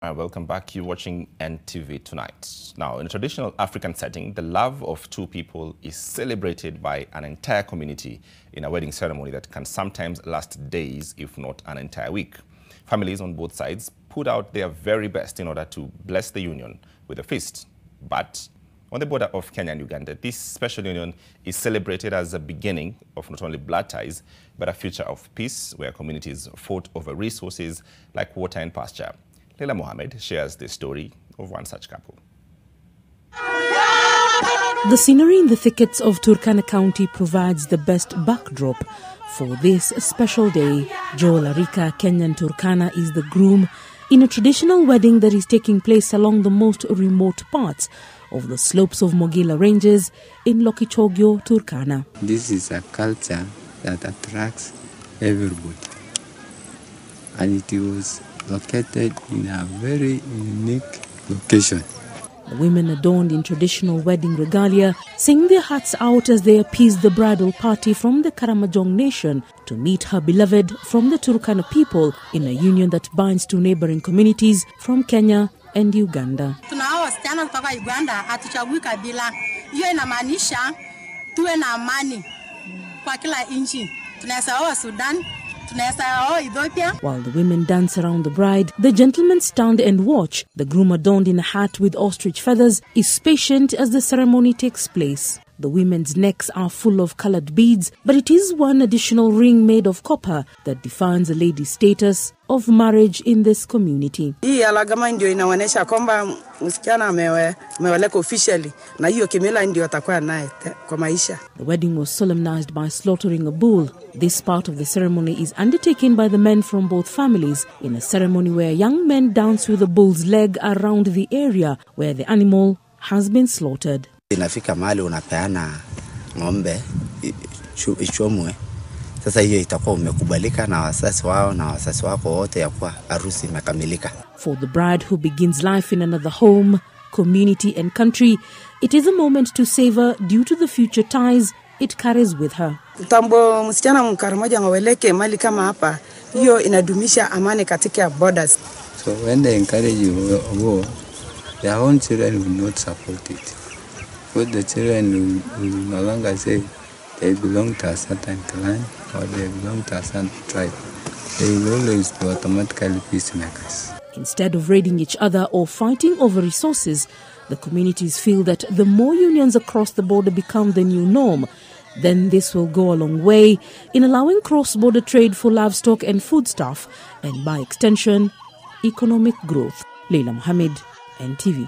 Welcome back. You're watching NTV Tonight. Now, in a traditional African setting, the love of two people is celebrated by an entire community in a wedding ceremony that can sometimes last days, if not an entire week. Families on both sides put out their very best in order to bless the union with a feast. But on the border of Kenya and Uganda, this special union is celebrated as a beginning of not only blood ties, but a future of peace where communities fought over resources like water and pasture. Leila Mohammed shares the story of one such couple. The scenery in the thickets of Turkana County provides the best backdrop for this special day. Joe Larika, Kenyan Turkana, is the groom in a traditional wedding that is taking place along the most remote parts of the slopes of Mogila Ranges in Lokichogyo, Turkana. This is a culture that attracts everybody, and it was located in a very unique location. The women, adorned in traditional wedding regalia, sing their hearts out as they appease the bridal party from the Karamojong nation to meet her beloved from the Turkana people in a union that binds two neighboring communities from Kenya and Uganda. Tunao wasichana kutoka Uganda hatuchagui kabila. Hiyo inamaanisha tuwe na amani kwa kila nchi. Tunaweza oa Sudan, tunaweza oa Ethiopia. While the women dance around the bride, the gentlemen stand and watch. The groom, adorned in a hat with ostrich feathers, is patient as the ceremony takes place. The women's necks are full of colored beads, but it is one additional ring made of copper that defines a lady's status of marriage in this community. Hii alagama ndio inaonyesha kwamba msichana amewaleka officially, na hiyo kimila ndio atakuwa naye kwa maisha. The wedding was solemnized by slaughtering a bull. This part of the ceremony is undertaken by the men from both families in a ceremony where young men dance with a bull's leg around the area where the animal has been slaughtered. Inafika mahali unapeana ng'ombe ichomwe. Sasa hiyo itakuwa umekubalika na wasasi wao na wasasi wako wote ya kuwa harusi imekamilika. For the bride who begins life in another home, community and country, it is a moment to savor due to the future ties it carries with her. Tambo msichana mkaramoja ngaweleke mali kama hapa, hiyo inadumisha amani katika borders. So when they encourage you go, their own children will not support it. But the children will no longer say they belong to a certain clan or they belong to a certain tribe. They will always be automatically peacemakers. Instead of raiding each other or fighting over resources, the communities feel that the more unions across the border become the new norm, then this will go a long way in allowing cross-border trade for livestock and foodstuff, and by extension, economic growth. Leila Mohammed, NTV.